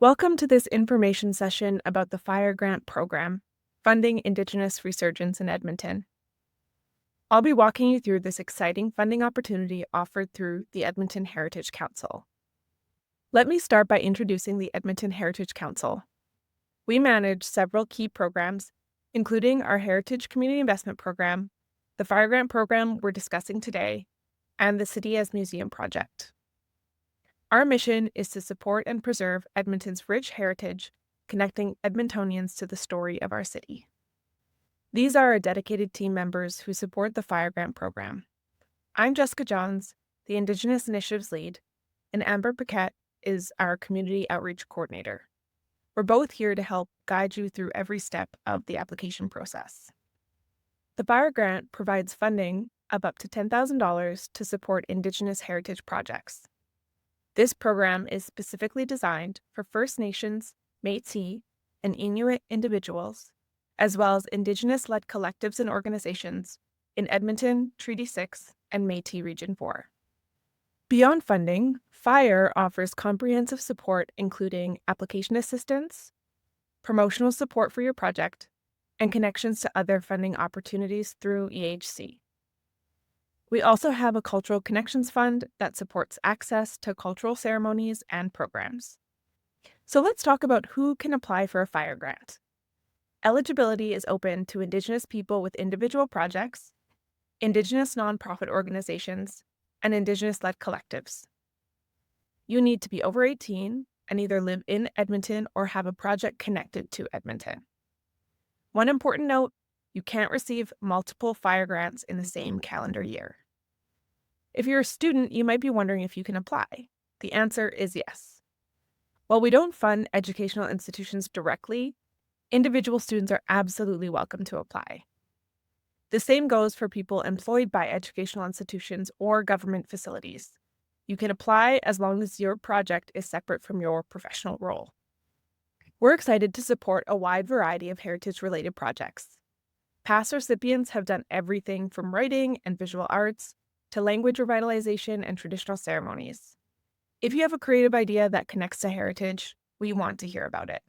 Welcome to this information session about the Fire Grant Program, funding Indigenous Resurgence in Edmonton. I'll be walking you through this exciting funding opportunity offered through the Edmonton Heritage Council. Let me start by introducing the Edmonton Heritage Council. We manage several key programs, including our Heritage Community Investment Program, the Fire Grant Program we're discussing today, and the City as Museum project. Our mission is to support and preserve Edmonton's rich heritage, connecting Edmontonians to the story of our city. These are our dedicated team members who support the Fire Grant Program. I'm Jessica Johns, the Indigenous Initiatives Lead, and Amber Paquette is our Community Outreach Coordinator. We're both here to help guide you through every step of the application process. The Fire Grant provides funding of up to $10,000 to support Indigenous heritage projects. This program is specifically designed for First Nations, Métis, and Inuit individuals, as well as Indigenous-led collectives and organizations in Edmonton, Treaty 6, and Métis Region 4. Beyond funding, FIRE offers comprehensive support including application assistance, promotional support for your project, and connections to other funding opportunities through EHC. We also have a Cultural Connections Fund that supports access to cultural ceremonies and programs. So let's talk about who can apply for a Fire Grant. Eligibility is open to Indigenous people with individual projects, Indigenous nonprofit organizations, and Indigenous-led collectives. You need to be over 18 and either live in Edmonton or have a project connected to Edmonton. One important note, you can't receive multiple Fire Grants in the same calendar year. If you're a student, you might be wondering if you can apply. The answer is yes. While we don't fund educational institutions directly, individual students are absolutely welcome to apply. The same goes for people employed by educational institutions or government facilities. You can apply as long as your project is separate from your professional role. We're excited to support a wide variety of heritage-related projects. Past recipients have done everything from writing and visual arts to language revitalization and traditional ceremonies. If you have a creative idea that connects to heritage, we want to hear about it.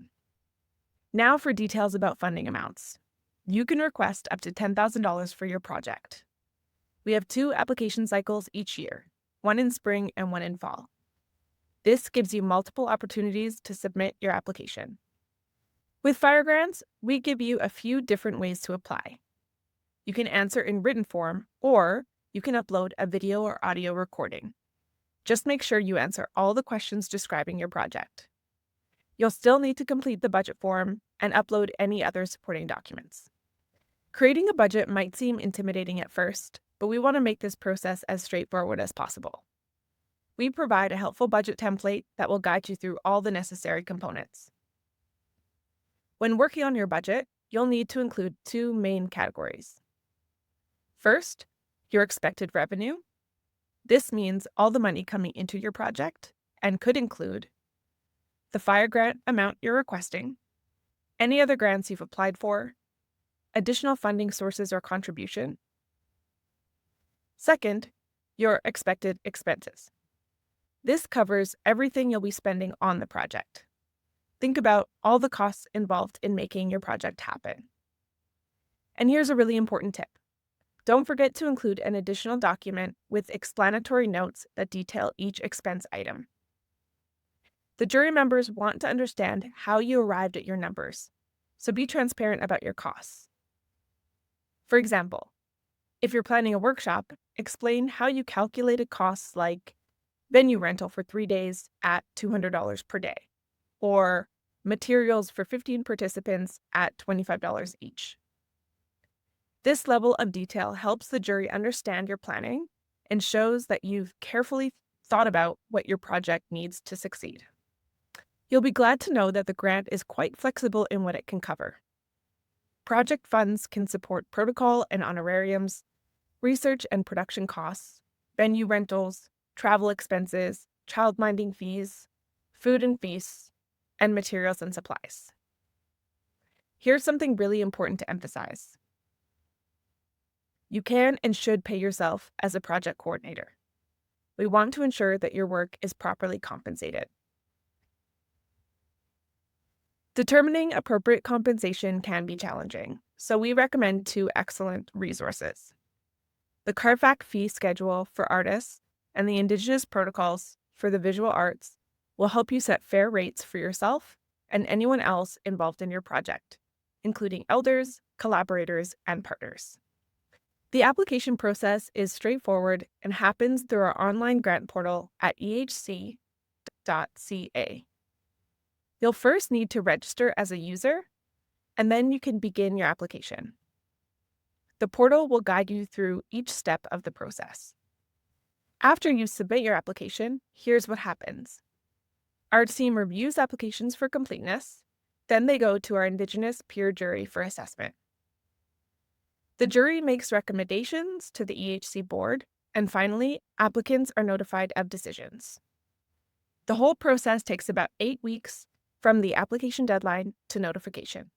Now for details about funding amounts. You can request up to $10,000 for your project. We have 2 application cycles each year, one in spring and one in fall. This gives you multiple opportunities to submit your application. With Fire Grants, we give you a few different ways to apply. You can answer in written form, or you can upload a video or audio recording. Just make sure you answer all the questions describing your project. You'll still need to complete the budget form and upload any other supporting documents. Creating a budget might seem intimidating at first, but we want to make this process as straightforward as possible. We provide a helpful budget template that will guide you through all the necessary components. When working on your budget, you'll need to include 2 main categories. First, your expected revenue. This means all the money coming into your project and could include the Fire Grant amount you're requesting, any other grants you've applied for, additional funding sources or contribution. Second, your expected expenses. This covers everything you'll be spending on the project. Think about all the costs involved in making your project happen. And here's a really important tip. Don't forget to include an additional document with explanatory notes that detail each expense item. The jury members want to understand how you arrived at your numbers, so be transparent about your costs. For example, if you're planning a workshop, explain how you calculated costs like venue rental for 3 days at $200 per day, or materials for 15 participants at $25 each. This level of detail helps the jury understand your planning and shows that you've carefully thought about what your project needs to succeed. You'll be glad to know that the grant is quite flexible in what it can cover. Project funds can support protocol and honorariums, research and production costs, venue rentals, travel expenses, childminding fees, food and feasts, and materials and supplies. Here's something really important to emphasize. You can and should pay yourself as a project coordinator. We want to ensure that your work is properly compensated. Determining appropriate compensation can be challenging, so we recommend two excellent resources: the Carfax fee schedule for artists and the Indigenous protocols for the visual arts will help you set fair rates for yourself and anyone else involved in your project, including elders, collaborators, and partners. The application process is straightforward and happens through our online grant portal at ehc.ca. You'll first need to register as a user, and then you can begin your application. The portal will guide you through each step of the process. After you submit your application, here's what happens. Our team reviews applications for completeness, then they go to our Indigenous peer jury for assessment. The jury makes recommendations to the EHC board, and finally, applicants are notified of decisions. The whole process takes about 8 weeks from the application deadline to notification.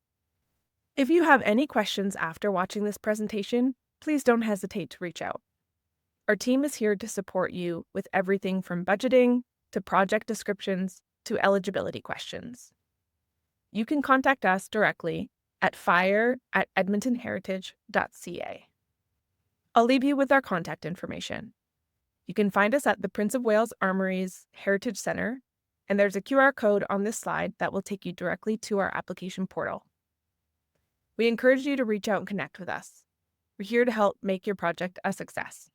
If you have any questions after watching this presentation, please don't hesitate to reach out. Our team is here to support you with everything from budgeting to project descriptions to eligibility questions. You can contact us directly at fire@edmontonheritage.ca. I'll leave you with our contact information. You can find us at the Prince of Wales Armory's Heritage Centre, and there's a QR code on this slide that will take you directly to our application portal. We encourage you to reach out and connect with us. We're here to help make your project a success.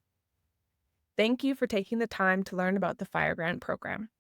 Thank you for taking the time to learn about the Fire Grant program.